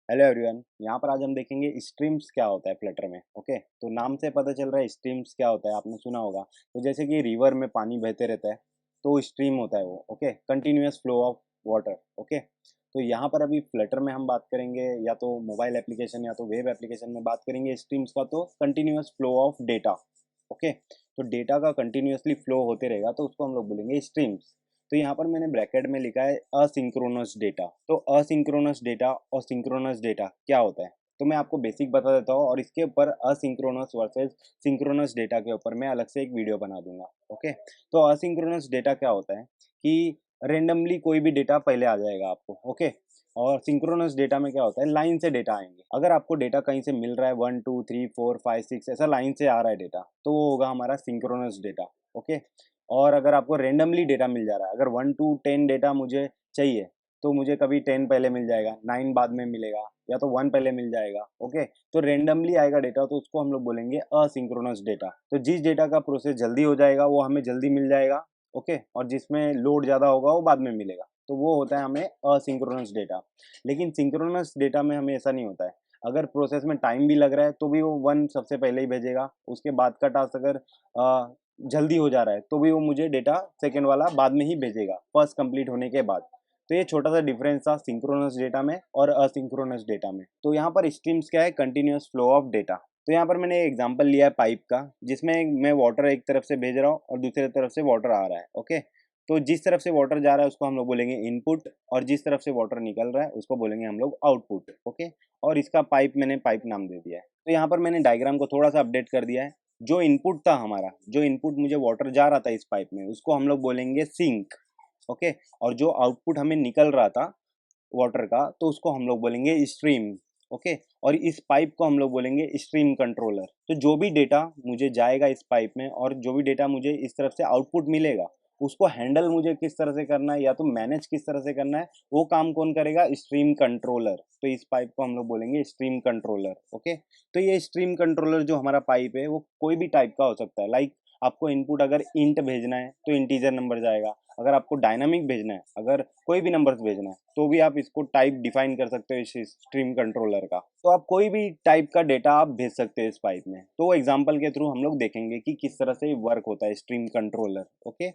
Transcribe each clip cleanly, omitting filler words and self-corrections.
Hello everyone, यहाँ पर आज हम देखेंगे स्ट्रीम्स क्या होता है फ्लटर में। ओके, तो नाम से पता चल रहा है स्ट्रीम्स क्या होता है, आपने सुना होगा। तो जैसे कि रिवर में पानी बहते रहता है तो स्ट्रीम होता है वो। Okay, continuous flow of water. Okay, तो यहाँ पर अभी फ्लटर में हम बात करेंगे या तो मोबाइल एप्लीकेशन या तो वेब एप्लीकेशन में बात करेंगे स्ट्रीम्स का, तो continuous flow of data. Okay, तो डेटा का कंटिन्यूअसली फ्लो होते रहेगा तो उसको हम लोग बोलेंगे स्ट्रीम्स। तो यहाँ पर मैंने ब्रैकेट में लिखा है असिंक्रोनस डेटा। तो असिंक्रोनस डेटा और सिंक्रोनस डेटा क्या होता है, तो मैं आपको बेसिक बता देता हूँ और इसके ऊपर असिंक्रोनस वर्सेस सिंक्रोनस डेटा के ऊपर मैं अलग से एक वीडियो बना दूंगा। ओके, तो असिंक्रोनस डेटा क्या होता है कि रेंडमली कोई भी डेटा पहले आ जाएगा आपको। ओके, और सिंक्रोनस डेटा में क्या होता है, लाइन से डेटा आएंगे। अगर आपको डेटा कहीं से मिल रहा है 1 2 3 4 5 6 ऐसा लाइन से आ रहा है डेटा, तो वो होगा हमारा सिंक्रोनस डेटा। ओके, और अगर आपको रेंडमली डेटा मिल जा रहा है, अगर 1 to 10 डेटा मुझे चाहिए तो मुझे कभी 10 पहले मिल जाएगा, 9 बाद में मिलेगा, या तो 1 पहले मिल जाएगा। ओके, तो रेंडमली आएगा डेटा तो उसको हम लोग बोलेंगे असिंक्रोनस डेटा। तो जिस डेटा का प्रोसेस जल्दी हो जाएगा वो हमें जल्दी मिल जाएगा। ओके, और जिसमें लोड ज़्यादा होगा वो बाद में मिलेगा, तो वो होता है हमें असिंक्रोनस डेटा। लेकिन सिंक्रोनस डेटा में हमें ऐसा नहीं होता है। अगर प्रोसेस में टाइम भी लग रहा है तो भी वो 1 सबसे पहले ही भेजेगा, उसके बाद का टास्क अगर जल्दी हो जा रहा है तो भी वो मुझे डेटा सेकंड वाला बाद में ही भेजेगा, फर्स्ट कंप्लीट होने के बाद। तो ये छोटा सा डिफरेंस था सिंक्रोनस डेटा में और असिंक्रोनस डेटा में। तो यहाँ पर स्ट्रीम्स क्या है, कंटिन्यूअस फ्लो ऑफ डेटा। तो यहाँ पर मैंने एग्जांपल लिया है पाइप का, जिसमें मैं वाटर एक तरफ से भेज रहा हूँ और दूसरी तरफ से वाटर आ रहा है। ओके, तो जिस तरफ से वाटर जा रहा है उसको हम लोग बोलेंगे इनपुट, और जिस तरफ से वाटर निकल रहा है उसको बोलेंगे हम लोग आउटपुट। ओके, और इसका पाइप मैंने पाइप नाम दे दिया है। तो यहाँ पर मैंने डायग्राम को थोड़ा सा अपडेट कर दिया है। जो इनपुट था हमारा, जो इनपुट मुझे वाटर जा रहा था इस पाइप में, उसको हम लोग बोलेंगे सिंक। ओके, और जो आउटपुट हमें निकल रहा था वाटर का, तो उसको हम लोग बोलेंगे स्ट्रीम। ओके, और इस पाइप को हम लोग बोलेंगे स्ट्रीम कंट्रोलर। तो जो भी डेटा मुझे जाएगा इस पाइप में और जो भी डेटा मुझे इस तरफ से आउटपुट मिलेगा, उसको हैंडल मुझे किस तरह से करना है या तो मैनेज किस तरह से करना है, वो काम कौन करेगा, स्ट्रीम कंट्रोलर। तो इस पाइप को हम लोग बोलेंगे स्ट्रीम कंट्रोलर। ओके, तो ये स्ट्रीम कंट्रोलर जो हमारा पाइप है वो कोई भी टाइप का हो सकता है। लाइक आपको इनपुट अगर इंट भेजना है तो इंटीजर नंबर जाएगा, अगर आपको डायनामिक भेजना है, अगर कोई भी नंबर्स भेजना है, तो भी आप इसको टाइप डिफाइन कर सकते हो इस स्ट्रीम कंट्रोलर का। तो आप कोई भी टाइप का डेटा आप भेज सकते हो इस पाइप में। तो वो एग्जांपल के थ्रू हम लोग देखेंगे कि किस तरह से वर्क होता है स्ट्रीम कंट्रोलर। ओके,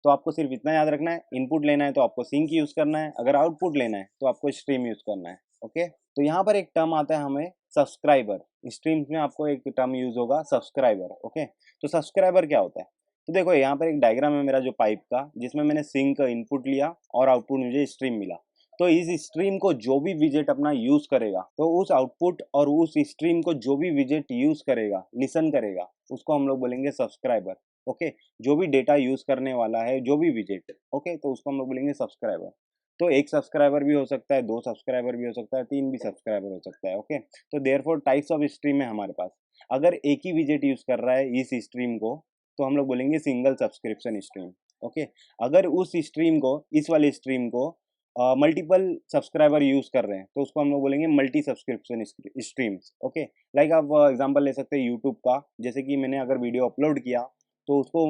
तो आपको सिर्फ इतना याद रखना है, इनपुट लेना है तो आपको सिंक यूज करना है, अगर आउटपुट लेना है तो आपको स्ट्रीम यूज करना है। ओके, तो यहाँ पर एक टर्म आता है हमें सब्सक्राइबर। स्ट्रीम्स में आपको एक टर्म यूज होगा सब्सक्राइबर। ओके, तो सब्सक्राइबर क्या होता है, तो देखो यहाँ पर एक डायग्राम है मेरा जो पाइप का, जिसमें मैंने सिंक इनपुट लिया और आउटपुट मुझे स्ट्रीम मिला। तो इस स्ट्रीम को जो भी विजेट अपना यूज करेगा, तो उस आउटपुट और उस स्ट्रीम को जो भी विजेट यूज करेगा, लिसन करेगा, उसको हम लोग बोलेंगे सब्सक्राइबर। ओके, जो भी डेटा यूज करने वाला है, जो भी विजेट, ओके, तो उसको हम लोग बोलेंगे सब्सक्राइबर। तो एक सब्सक्राइबर भी हो सकता है, 2 सब्सक्राइबर भी हो सकता है, 3 भी सब्सक्राइबर हो सकता है। ओके, तो देयरफॉर टाइप्स ऑफ स्ट्रीम है हमारे पास। अगर एक ही विजेट यूज कर रहा है इस स्ट्रीम को, तो हम लोग बोलेंगे सिंगल सब्सक्रिप्शन स्ट्रीम। ओके, अगर उस स्ट्रीम को, इस वाले स्ट्रीम को मल्टीपल सब्सक्राइबर यूज कर रहे हैं तो उसको हम लोग बोलेंगे multi subscription streams. Okay, like आप एग्जांपल ले सकते हैं यूट्यूब का, जैसे कि मैंने अगर वीडियो अपलोड किया तो उसको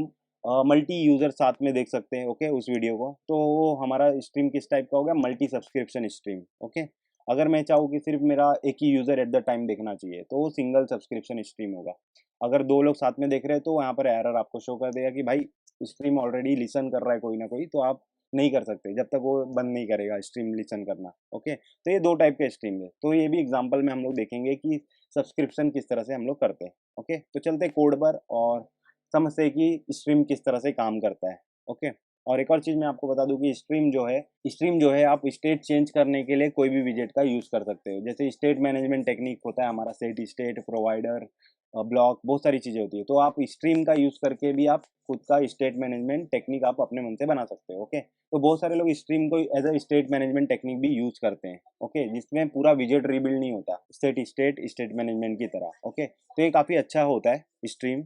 मल्टी यूजर साथ में देख सकते हैं। ओके, उस वीडियो को, तो वो हमारा स्ट्रीम किस टाइप का हो गया, मल्टी सब्सक्रिप्शन स्ट्रीम। ओके, अगर मैं चाहूँ कि सिर्फ मेरा एक ही यूजर एट द टाइम देखना चाहिए तो वो सिंगल सब्सक्रिप्शन स्ट्रीम होगा। अगर 2 लोग साथ में देख रहे हैं तो यहाँ पर एरर आपको शो कर देगा कि भाई स्ट्रीम ऑलरेडी लिसन कर रहा है कोई ना कोई, तो आप नहीं कर सकते जब तक वो बंद नहीं करेगा स्ट्रीम लिसन करना। ओके, तो ये 2 टाइप के स्ट्रीम है, तो ये भी एग्जांपल में हम लोग देखेंगे कि सब्सक्रिप्शन किस तरह से हम लोग करते हैं। ओके, तो चलते कोड पर और समझते हैं कि स्ट्रीम किस तरह से काम करता है। ओके, और एक और चीज़ मैं आपको बता दूं कि स्ट्रीम जो है आप स्टेट चेंज करने के लिए कोई भी विजेट का यूज़ कर सकते हो। जैसे स्टेट मैनेजमेंट टेक्निक होता है हमारा, सेट स्टेट, प्रोवाइडर, ब्लॉक, बहुत सारी चीज़ें होती है। तो आप स्ट्रीम का यूज़ करके भी आप खुद का स्टेट मैनेजमेंट टेक्निक आप अपने मन से बना सकते हो। ओके, तो बहुत सारे लोग स्ट्रीम को as a state management technique भी यूज़ करते हैं। ओके, जिसमें पूरा विजेट रीबिल्ड नहीं होता, स्टेट मैनेजमेंट की तरह। ओके, तो ये काफ़ी अच्छा होता है स्ट्रीम,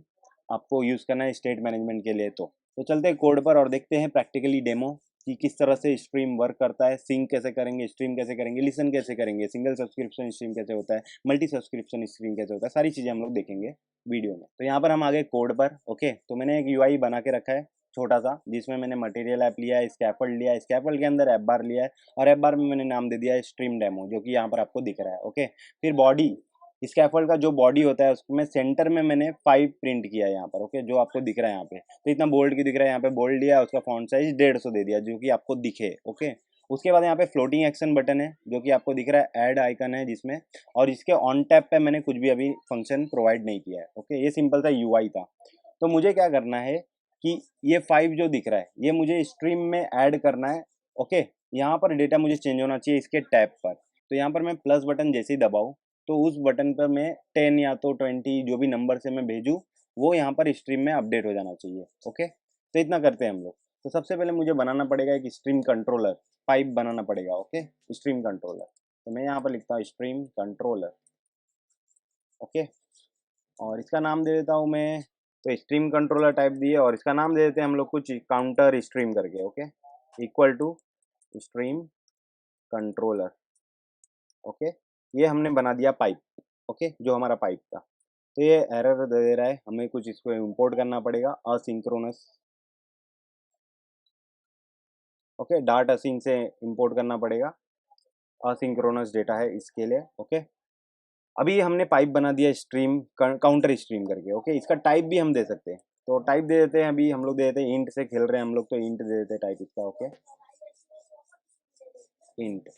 आपको यूज़ करना है स्टेट मैनेजमेंट के लिए। तो चलते हैं कोड पर और देखते हैं प्रैक्टिकली डेमो कि किस तरह से स्ट्रीम वर्क करता है। सिंक कैसे करेंगे, स्ट्रीम कैसे करेंगे, लिसन कैसे करेंगे, सिंगल सब्सक्रिप्शन स्ट्रीम कैसे होता है, मल्टी सब्सक्रिप्शन स्ट्रीम कैसे होता है, सारी चीज़ें हम लोग देखेंगे वीडियो में। तो यहाँ पर हम आगे कोड पर। ओके, तो मैंने एक यूआई बना के रखा है छोटा सा, जिसमें मैंने मटेरियल ऐप लिया है, स्कैफोल्ड लिया है, स्कैफोल्ड के अंदर ऐप बार लिया है और ऐप बार में मैंने नाम दे दिया है स्ट्रीम डेमो, जो कि यहाँ पर आपको दिख रहा है। ओके, फिर बॉडी, स्कैफोल्ड का जो बॉडी होता है उसमें सेंटर में मैंने 5 प्रिंट किया है यहाँ पर। ओके, जो आपको दिख रहा है यहाँ पे, तो इतना बोल्ड की दिख रहा है, यहाँ पे बोल्ड दिया, उसका फॉन्ट साइज 150 दे दिया, जो कि आपको दिखे। ओके, उसके बाद यहाँ पे फ्लोटिंग एक्शन बटन है, जो कि आपको दिख रहा है, ऐड आइकन है जिसमें, और इसके ऑन टैप पे मैंने कुछ भी अभी फंक्शन प्रोवाइड नहीं किया है। ओके, ये सिंपल सा यूआई था। तो मुझे क्या करना है कि ये 5 जो दिख रहा है ये मुझे स्ट्रीम में ऐड करना है। ओके, यहाँ पर डेटा मुझे चेंज होना चाहिए इसके टैब पर। तो यहाँ पर मैं प्लस बटन जैसे ही दबाऊँ तो उस बटन पर मैं 10 या तो 20 जो भी नंबर से मैं भेजूँ वो यहाँ पर स्ट्रीम में अपडेट हो जाना चाहिए। ओके, तो इतना करते हैं हम लोग। तो सबसे पहले मुझे बनाना पड़ेगा एक स्ट्रीम कंट्रोलर, पाइप बनाना पड़ेगा। ओके, स्ट्रीम कंट्रोलर, तो मैं यहाँ पर लिखता हूँ स्ट्रीम कंट्रोलर। ओके, और इसका नाम दे देता हूँ मैं, तो स्ट्रीम कंट्रोलर टाइप दिए और इसका नाम दे देते हैं हम लोग कुछ काउंटर स्ट्रीम करके। Okay, equal to stream controller. Okay, ये हमने बना दिया पाइप। ओके, जो हमारा पाइप था। तो ये एरर दे रहा है, हमें कुछ इसको इंपोर्ट करना पड़ेगा असिंक्रोनस। ओके, डाट असिंक से इंपोर्ट करना पड़ेगा, असिंक्रोनस डेटा है इसके लिए। ओके, अभी हमने पाइप बना दिया स्ट्रीम काउंटर स्ट्रीम करके। ओके, इसका टाइप भी हम दे सकते हैं, तो टाइप दे देते हैं, अभी हम लोग दे देते हैं इंट से खेल रहे हैं हम लोग, तो इंट दे देते हैं टाइप इसका। ओके, इंट,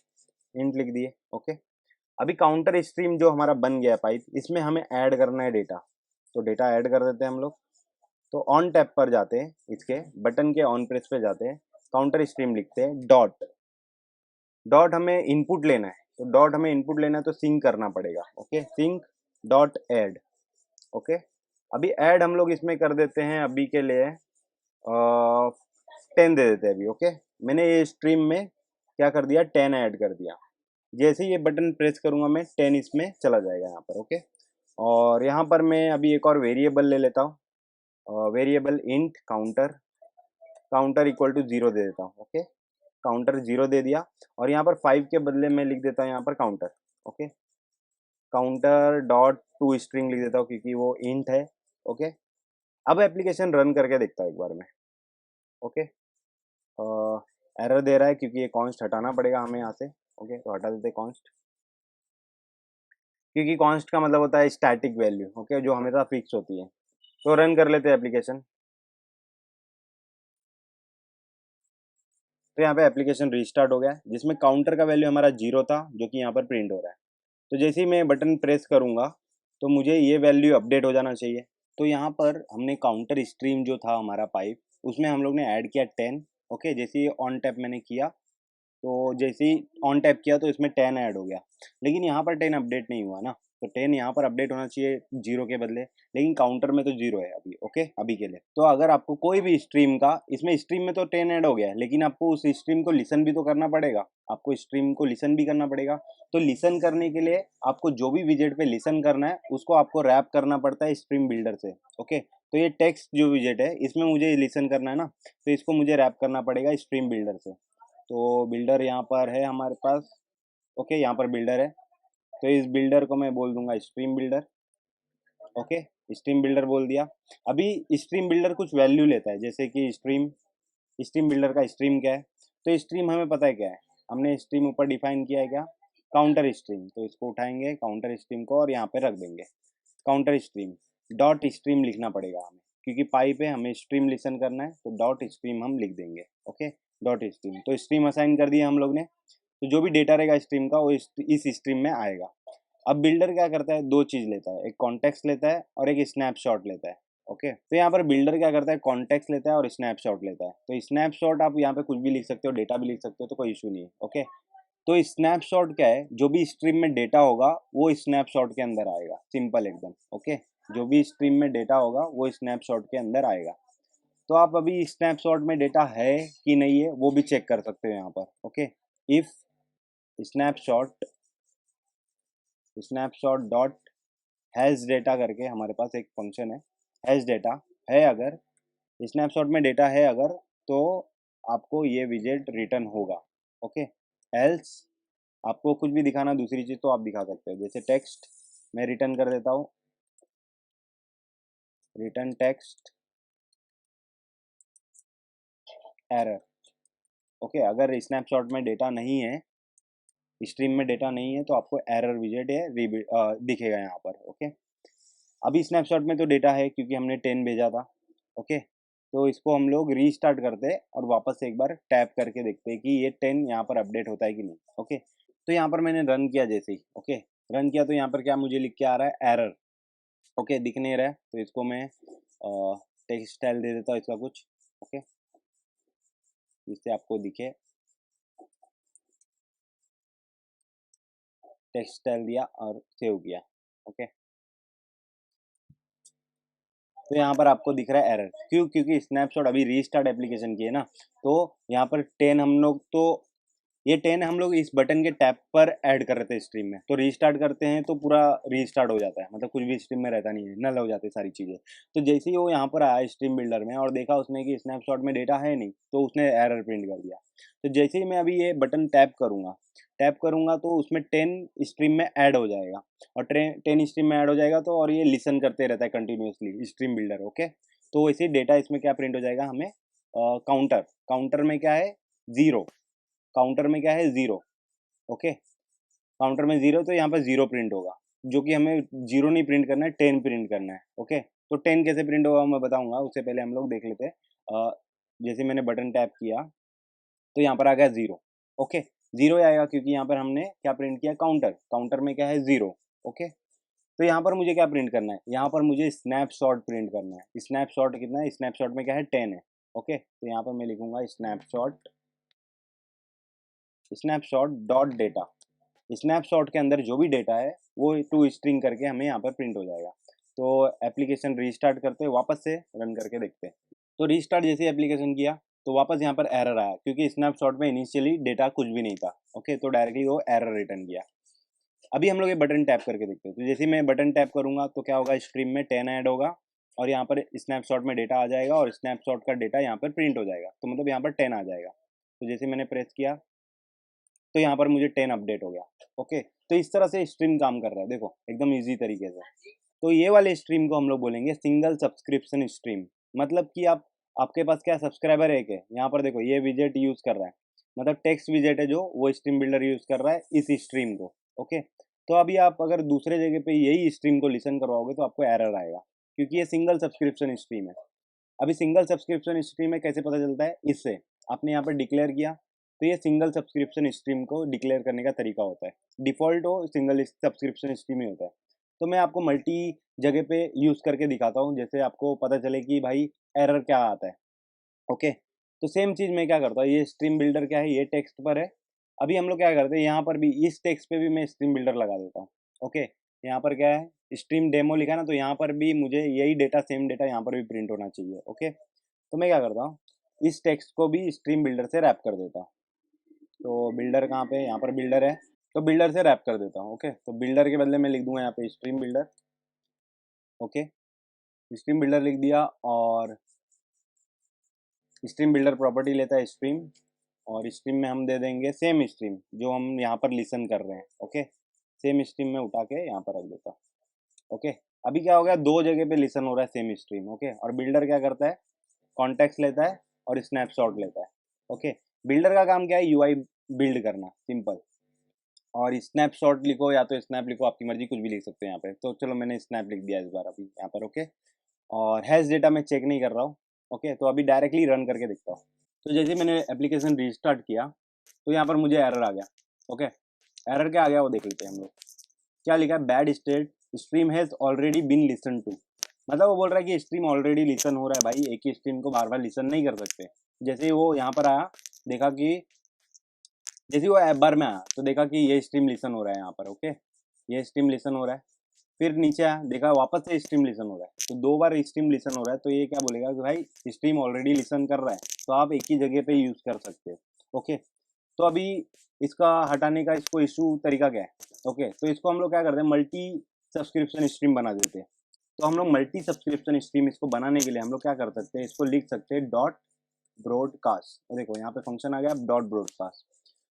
इंट लिख दिए। ओके, अभी काउंटर स्ट्रीम जो हमारा बन गया पाइप, इसमें हमें ऐड करना है डेटा, तो डेटा ऐड कर देते हैं हम लोग। तो ऑन टैप पर जाते हैं, इसके बटन के ऑन प्रेस पे जाते हैं, काउंटर स्ट्रीम लिखते हैं, डॉट, डॉट हमें इनपुट लेना है, तो डॉट हमें इनपुट लेना है तो सिंक करना पड़ेगा। Okay, sync dot add. Okay, अभी ऐड हम लोग इसमें कर देते हैं अभी के लिए 10 दे देते हैं अभी। ओके, मैंने ये स्ट्रीम में क्या कर दिया, 10 ऐड कर दिया। जैसे ही ये बटन प्रेस करूंगा मैं 10 इसमें चला जाएगा यहाँ पर। ओके, और यहाँ पर मैं अभी एक और वेरिएबल ले लेता हूँ, variable int counter, counter equal to 0 दे देता हूँ। ओके, काउंटर 0 दे दिया और यहाँ पर 5 के बदले मैं लिख देता हूँ यहाँ पर counter. Okay, counter dot to string लिख देता हूँ क्योंकि वो इंट है। ओके, अब एप्लीकेशन रन करके देखता हूँ एक बार में। ओके, एरर दे रहा है क्योंकि ये कॉन्स्ट हटाना पड़ेगा हमें यहाँ से। ओके, तो हटा देते कॉन्स्ट, क्योंकि कॉन्स्ट का मतलब होता है स्टैटिक वैल्यू। ओके, जो हमेशा फिक्स होती है। तो रन कर लेते हैं एप्लीकेशन। तो यहाँ पे एप्लीकेशन रीस्टार्ट हो गया है, जिसमें काउंटर का वैल्यू हमारा 0 था, जो कि यहाँ पर प्रिंट हो रहा है। तो जैसे ही मैं बटन प्रेस करूँगा तो मुझे ये वैल्यू अपडेट हो जाना चाहिए। तो यहाँ पर हमने काउंटर स्ट्रीम जो था हमारा पाइप, उसमें हम लोग ने ऐड किया 10। ओके, जैसे ही ऑन टैप मैंने किया, तो जैसे ही ऑन टैप किया तो इसमें 10 ऐड हो गया, लेकिन यहाँ पर 10 अपडेट नहीं हुआ ना, तो 10 यहाँ पर अपडेट होना चाहिए 0 के बदले, लेकिन काउंटर में तो 0 है अभी। ओके, अभी के लिए। तो अगर आपको कोई भी स्ट्रीम का, इसमें स्ट्रीम में तो 10 ऐड हो गया है, लेकिन आपको उस स्ट्रीम को लिसन भी तो करना पड़ेगा, आपको स्ट्रीम को लिसन भी करना पड़ेगा। तो लिसन करने के लिए आपको जो भी विजेट पे लिसन करना है उसको आपको रैप करना पड़ता है स्ट्रीम बिल्डर से। ओके, तो ये टेक्स्ट जो विजेट है इसमें मुझे लिसन करना है ना, तो इसको मुझे रैप करना पड़ेगा स्ट्रीम बिल्डर से। तो बिल्डर यहाँ पर है हमारे पास। ओके, यहाँ पर बिल्डर है, तो इस बिल्डर को मैं बोल दूंगा stream builder. Okay, stream builder बोल दिया। अभी स्ट्रीम बिल्डर कुछ वैल्यू लेता है, जैसे कि स्ट्रीम, स्ट्रीम बिल्डर का स्ट्रीम क्या है, तो स्ट्रीम हमें पता है क्या है, हमने स्ट्रीम ऊपर डिफाइन किया है क्या, काउंटर स्ट्रीम। तो इसको उठाएंगे काउंटर स्ट्रीम को और यहाँ पे रख देंगे काउंटर स्ट्रीम डॉट स्ट्रीम लिखना पड़ेगा हमें, क्योंकि पाइप है, हमें स्ट्रीम लिसन करना है, तो डॉट स्ट्रीम हम लिख देंगे। ओके, डॉट स्ट्रीम, तो स्ट्रीम असाइन कर दिया हम लोग ने, तो जो भी डेटा रहेगा स्ट्रीम का वो इस स्ट्रीम में आएगा। अब बिल्डर क्या करता है, दो चीज लेता है, एक कॉन्टेक्स्ट लेता है और एक स्नैपशॉट लेता है। ओके, तो यहाँ पर बिल्डर क्या करता है, कॉन्टेक्स्ट लेता है और स्नैपशॉट लेता है। तो स्नैपशॉट आप यहाँ पे कुछ भी लिख सकते हो, डेटा भी लिख सकते हो, तो कोई इशू नहीं है। ओके, तो स्नैपशॉट क्या है, जो भी स्ट्रीम में डेटा होगा वो स्नैपशॉट के अंदर आएगा, सिंपल एकदम। ओके, जो भी स्ट्रीम में डेटा होगा वो स्नैपशॉट के अंदर आएगा। तो आप अभी स्नैपशॉट में डेटा है कि नहीं है वो भी चेक कर सकते हो यहाँ पर। Okay, if snapshot, snapshot dot has data करके हमारे पास एक फंक्शन है, हैज डेटा है, अगर स्नैपशॉट में डेटा है अगर, तो आपको ये विजेट रिटर्न होगा। ओके, एल्स आपको कुछ भी दिखाना दूसरी चीज तो आप दिखा सकते हो, जैसे टेक्स्ट मैं रिटर्न कर देता हूँ, रिटर्न टेक्स्ट। एरर। ओके, अगर स्नैपशॉट में डेटा नहीं है, स्ट्रीम में डेटा नहीं है, तो आपको एरर विजेट दिखेगा यहाँ पर। ओके, अभी स्नैपशॉट में तो डेटा है क्योंकि हमने 10 भेजा था। ओके, तो इसको हम लोग रीस्टार्ट करते हैं और वापस से एक बार टैप करके देखते हैं कि ये 10 यहाँ पर अपडेट होता है कि नहीं। ओके, तो यहाँ पर मैंने रन किया जैसे ही, ओके रन किया तो यहाँ पर क्या मुझे लिख के आ रहा है, एरर। ओके, दिख नहीं रहा है, तो इसको मैं टेक्स्ट स्टाइल दे देता हूँ इसका कुछ। ओके, जिससे आपको दिखे। टेक्स्ट स्टाइल दिया और सेव किया। ओके, तो यहाँ पर आपको दिख रहा है एरर, क्यों? क्योंकि स्नैपशॉट अभी रीस्टार्ट एप्लीकेशन की है ना, तो यहाँ पर 10 हम लोग तो ये 10 हम लोग इस बटन के टैप पर ऐड कर रहे थे स्ट्रीम में, तो रीस्टार्ट करते हैं तो पूरा रीस्टार्ट हो जाता है, मतलब कुछ भी स्ट्रीम में रहता नहीं है, नल हो जाती है सारी चीज़ें। तो जैसे ही वो यहाँ पर आया स्ट्रीम बिल्डर में और देखा उसने कि स्नैपशॉट में डेटा है नहीं, तो उसने एरर प्रिंट कर दिया। तो जैसे ही मैं अभी ये बटन टैप करूँगा तो उसमें 10 स्ट्रीम में ऐड हो जाएगा, और 10 स्ट्रीम में ऐड हो जाएगा तो, और ये लिसन करते रहता है कंटिन्यूसली स्ट्रीम बिल्डर। ओके, तो वैसे डेटा इसमें क्या प्रिंट हो जाएगा हमें, काउंटर। काउंटर में क्या है, ज़ीरो। काउंटर में क्या है, ज़ीरो। ओके, काउंटर में ज़ीरो, तो यहाँ पर ज़ीरो प्रिंट होगा, जो कि हमें ज़ीरो नहीं प्रिंट करना है, 10 प्रिंट करना है। ओके, तो 10 कैसे प्रिंट होगा मैं बताऊंगा, उससे पहले हम लोग देख लेते हैं। जैसे मैंने बटन टैप किया तो यहाँ पर आ गया ज़ीरो। ओके, ज़ीरो आएगा क्योंकि यहाँ पर हमने क्या प्रिंट किया, काउंटर। काउंटर में क्या है, ज़ीरो। ओके, तो यहाँ पर मुझे क्या प्रिंट करना है, यहाँ पर मुझे स्नैपशॉट प्रिंट करना है। स्नैपशॉट कितना है, स्नैपशॉट में क्या है, 10 है। ओके, तो यहाँ पर मैं लिखूंगा snapshot, snapshot dot data. Snapshot के अंदर जो भी डेटा है वो टू स्ट्रिंग करके हमें यहाँ पर प्रिंट हो जाएगा। तो एप्लीकेशन रीस्टार्ट करते हैं, वापस से रन करके देखते हैं। तो रीस्टार्ट जैसे एप्लीकेशन किया तो वापस यहाँ पर एरर आया, क्योंकि स्नैपशॉट में इनिशियली डेटा कुछ भी नहीं था। ओके, तो डायरेक्टली वो एरर रिटर्न किया। अभी हम लोग ये बटन टैप करके देखते हैं, तो जैसे मैं बटन टैप करूँगा तो क्या होगा, स्ट्रीम में 10 ऐड होगा और यहाँ पर स्नैपशॉट में डेटा आ जाएगा और स्नैपशॉट का डेटा यहाँ पर प्रिंट हो जाएगा, तो मतलब यहाँ पर 10 आ जाएगा। तो जैसे मैंने प्रेस किया तो यहाँ पर मुझे 10 अपडेट हो गया। ओके, तो इस तरह से स्ट्रीम काम कर रहा है, देखो एकदम ईजी तरीके से। तो ये वाले स्ट्रीम को हम लोग बोलेंगे सिंगल सब्सक्रिप्शन स्ट्रीम। मतलब कि आपके पास क्या सब्सक्राइबर है क्या, यहाँ पर देखो ये विजेट यूज़ कर रहा है, मतलब टेक्स्ट विजेट है जो वो स्ट्रीम बिल्डर यूज़ कर रहा है इस स्ट्रीम को। ओके, तो अभी आप अगर दूसरे जगह पे यही स्ट्रीम को लिसन करवाओगे तो आपको एरर आएगा, क्योंकि ये सिंगल सब्सक्रिप्शन स्ट्रीम है। अभी सिंगल सब्सक्रिप्शन स्ट्रीम में कैसे पता चलता है, इससे आपने यहाँ पर डिक्लेयर किया, तो ये सिंगल सब्सक्रिप्शन स्ट्रीम को डिक्लेयर करने का तरीका होता है। डिफ़ॉल्ट हो सिंगल सब्सक्रिप्शन स्ट्रीम ही होता है। तो मैं आपको मल्टी जगह पे यूज़ करके दिखाता हूँ, जैसे आपको पता चले कि भाई एरर क्या आता है। ओके, तो सेम चीज़ मैं क्या करता हूँ, ये स्ट्रीम बिल्डर क्या है, ये टेक्स्ट पर है। अभी हम लोग क्या करते हैं, यहाँ पर भी इस टेक्स्ट पे भी मैं स्ट्रीम बिल्डर लगा देता हूँ। ओके, यहाँ पर क्या है, स्ट्रीम डेमो लिखा है ना, तो यहाँ पर भी मुझे यही डेटा, सेम डेटा यहाँ पर भी प्रिंट होना चाहिए। ओके, तो मैं क्या करता हूँ, इस टेक्स्ट को भी स्ट्रीम बिल्डर से रैप कर देता हूँ। तो बिल्डर कहाँ पे है, यहाँ पर बिल्डर है, तो बिल्डर से रैप कर देता हूँ। ओके, तो बिल्डर के बदले मैं लिख दूंगा यहाँ पे stream builder. Okay, stream builder लिख दिया, और स्ट्रीम बिल्डर प्रॉपर्टी लेता है स्ट्रीम, और स्ट्रीम में हम दे देंगे सेम स्ट्रीम जो हम यहाँ पर लिसन कर रहे हैं। ओके, सेम स्ट्रीम में उठा के यहाँ पर रख देता हूँ। ओके, अभी क्या हो गया, दो जगह पे लिसन हो रहा है सेम स्ट्रीम। ओके, और बिल्डर क्या करता है, कॉन्टेक्स्ट लेता है और स्नैपशॉट लेता है। ओके, बिल्डर का काम क्या है, यूआई बिल्ड करना, सिंपल। और स्नैपशॉट लिखो या तो स्नैप लिखो, आपकी मर्जी, कुछ भी लिख सकते हैं यहाँ पे। तो चलो मैंने स्नैप लिख दिया इस बार अभी यहाँ पर। ओके, और हैश डेटा मैं चेक नहीं कर रहा हूँ। ओके, तो अभी डायरेक्टली रन करके देखता हूँ। तो जैसे मैंने एप्लीकेशन रिस्टार्ट किया तो यहाँ पर मुझे एरर आ गया। ओके, एरर क्या आ गया वो देख लेते हैं हम लोग। क्या लिखा है, bad state, stream has already been listen to. मतलब वो बोल रहा है कि स्ट्रीम ऑलरेडी लिसन हो रहा है, भाई एक ही स्ट्रीम को बार बार लिसन नहीं कर सकते। जैसे ही वो यहाँ पर आया, देखा कि जैसे वो ऐप बार में आया तो देखा कि ये स्ट्रीम लिसन हो रहा है यहाँ पर। ओके, ये स्ट्रीम लिसन हो रहा है, फिर नीचे आया, देखा वापस से स्ट्रीम लिसन हो रहा है, तो दो बार स्ट्रीम लिसन हो रहा है, तो ये क्या बोलेगा कि भाई स्ट्रीम ऑलरेडी लिसन कर रहा है, तो आप एक ही जगह पे यूज़ कर सकते हो। ओके, तो अभी इसका हटाने का इसको इशू तरीका क्या है। ओके, तो इसको हम लोग क्या करते हैं, मल्टी सब्सक्रिप्शन स्ट्रीम बना देते हैं। तो हम लोग मल्टी सब्सक्रिप्शन स्ट्रीम इसको बनाने के लिए हम लोग क्या कर सकते हैं, इसको लिख सकते हैं डॉट ब्रॉडकास्ट। तो देखो यहाँ पे फंक्शन आ गया डॉट ब्रॉडकास्ट।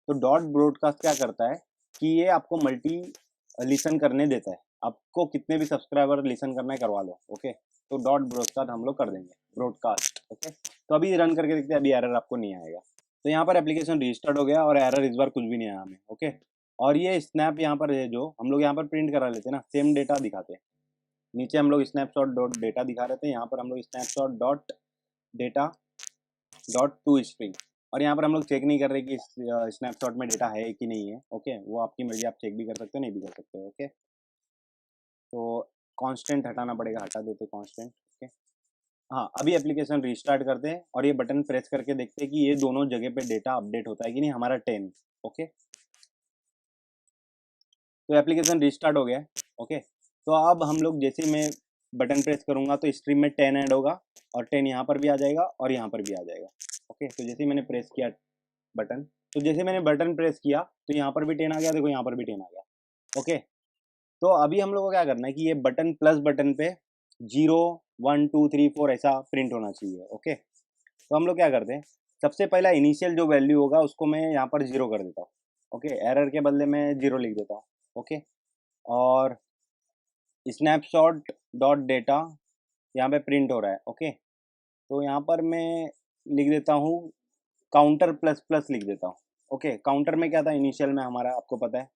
तो डॉट ब्रॉडकास्ट क्या करता है कि ये आपको मल्टी लिसन करने देता है। आपको कितने भी सब्सक्राइबर लिसन करना है करवा लो, ओके। तो डॉट ब्रॉडकास्ट हम लोग कर देंगे, ब्रॉडकास्ट, ओके। तो अभी रन करके देखते हैं, अभी एरर आपको नहीं आएगा। तो यहाँ पर एप्लीकेशन रिस्टार्ट हो गया और एरर इस बार कुछ भी नहीं आया हमें, ओके। और ये स्नैप यहाँ पर है, जो हम लोग यहाँ पर प्रिंट करा लेते हैं ना, सेम डेटा दिखाते हैं। नीचे हम लोग स्नैपशॉट डॉट डेटा दिखा रहे थे, यहाँ पर हम लोग snapshot dot data dot to string. और यहाँ पर हम लोग चेक नहीं कर रहे कि स्नैपशॉट में डेटा है कि नहीं है, ओके। वो आपकी मर्जी, आप चेक भी कर सकते हो, नहीं भी कर सकते हो, ओके। तो कांस्टेंट हटाना पड़ेगा, हटा देते कांस्टेंट, ओके। हाँ, अभी एप्लीकेशन रिस्टार्ट करते हैं और ये बटन प्रेस करके देखते हैं कि ये दोनों जगह पे डेटा अपडेट होता है कि नहीं, हमारा 10, ओके। तो एप्लीकेशन रिस्टार्ट हो गया है, ओके। तो अब हम लोग जैसे मैं बटन प्रेस करूंगा तो स्ट्रीम में 10 ऐड होगा और 10 यहाँ पर भी आ जाएगा और यहाँ पर भी आ जाएगा, ओके। तो जैसे ही मैंने प्रेस किया बटन, तो जैसे मैंने बटन प्रेस किया तो यहाँ पर भी 10 आ गया, देखो यहाँ पर भी 10 आ गया, ओके। तो अभी हम लोग को क्या करना है कि ये बटन प्लस बटन पे 0 1 2 3 4 ऐसा प्रिंट होना चाहिए, ओके। तो हम लोग क्या करते हैं, सबसे पहला इनिशियल जो वैल्यू होगा उसको मैं यहाँ पर 0 कर देता हूँ, ओके। एरर के बदले में 0 लिख देता हूँ, ओके। और स्नैपशॉट डॉट डेटा यहाँ पे प्रिंट हो रहा है, ओके। तो यहाँ पर मैं लिख देता हूँ काउंटर प्लस प्लस लिख देता हूँ, ओके। काउंटर में क्या था इनिशियल में हमारा, आपको पता है,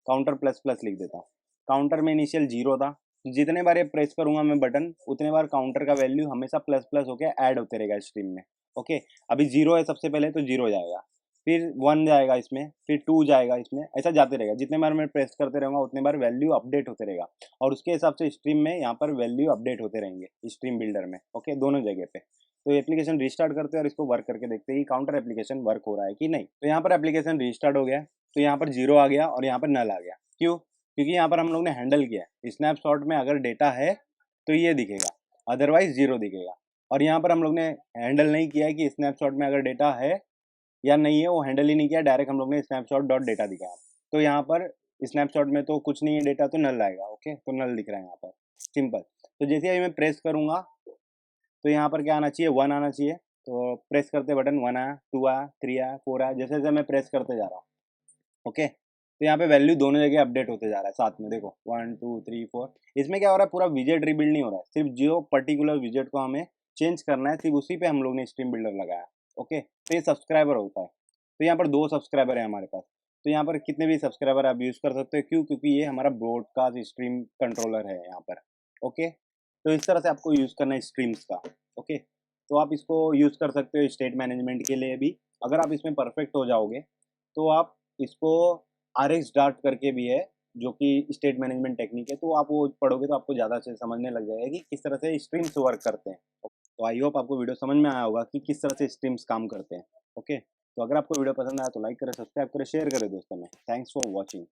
काउंटर प्लस प्लस लिख देता हूँ। काउंटर में इनिशियल 0 था, जितने बार ये प्रेस करूंगा मैं बटन, उतने बार काउंटर का वैल्यू हमेशा प्लस प्लस होके ऐड होते रहेगा स्ट्रीम में, ओके। अभी 0 है सबसे पहले, तो 0 जाएगा, फिर 1 जाएगा इसमें, फिर 2 जाएगा इसमें, ऐसा जाते रहेगा। जितने बार मैं प्रेस करते रहूँगा उतने बार वैल्यू अपडेट होते रहेगा और उसके हिसाब से स्ट्रीम में यहाँ पर वैल्यू अपडेट होते रहेंगे स्ट्रीम बिल्डर में, ओके, दोनों जगह पे। तो एप्लीकेशन रिस्टार्ट करते हैं और इसको वर्क करके देखते हैं कि काउंटर एप्लीकेशन वर्क हो रहा है कि नहीं। तो यहाँ पर एप्लीकेशन रिस्टार्ट हो गया, तो यहाँ पर 0 आ गया और यहाँ पर नल आ गया, क्यों? क्योंकि यहाँ पर हम लोग ने हैंडल किया है, स्नैपशॉट में अगर डेटा है तो ये दिखेगा, अदरवाइज 0 दिखेगा। और यहाँ पर हम लोग ने हैंडल नहीं किया है कि स्नैपशॉट में अगर डेटा है या नहीं है, वो हैंडल ही नहीं किया, डायरेक्ट हम लोग ने स्नैपशॉट डॉट डेटा दिखाया। तो यहाँ पर स्नैपशॉट में तो कुछ नहीं है डेटा, तो नल आएगा, ओके। तो नल दिख रहा है यहाँ पर, सिंपल। तो जैसे ही मैं प्रेस करूँगा तो यहाँ पर क्या आना चाहिए, 1 आना चाहिए। तो प्रेस करते बटन 1 आया, 2 आया, 3 आया, 4 आया, जैसे जैसे मैं प्रेस करते जा रहा हूँ, ओके। तो यहाँ पे वैल्यू दोनों जगह अपडेट होते जा रहा है साथ में, देखो 1 2 3 4। इसमें क्या हो रहा है, पूरा विजेट रिबिल्ड नहीं हो रहा है, सिर्फ जो पर्टिकुलर विजेट को हमें चेंज करना है सिर्फ उसी पे हम लोग ने स्ट्रीम बिल्डर लगाया, ओके। तो ये सब्सक्राइबर होता है। तो यहाँ पर 2 सब्सक्राइबर है हमारे पास, तो यहाँ पर कितने भी सब्सक्राइबर आप यूज़ कर सकते हो, क्यों? क्योंकि ये हमारा ब्रॉडकास्ट स्ट्रीम कंट्रोलर है यहाँ पर, ओके। तो इस तरह से आपको यूज़ करना है स्ट्रीम्स का, ओके। तो आप इसको यूज़ कर सकते हो स्टेट मैनेजमेंट के लिए भी। अगर आप इसमें परफेक्ट हो जाओगे तो आप इसको RX डार्ट करके भी है, जो कि स्टेट मैनेजमेंट टेक्निक है, तो आप वो पढ़ोगे तो आपको ज़्यादा अच्छे से समझने लग जाएगा कि किस तरह से स्ट्रीम्स वर्क करते हैं। तो आई होप आपको वीडियो समझ में आया होगा कि किस तरह से स्ट्रीम्स काम करते हैं, ओके। तो अगर आपको वीडियो पसंद आया तो लाइक करें, सब्सक्राइब करें, शेयर करें दोस्तों में। Thanks for watching.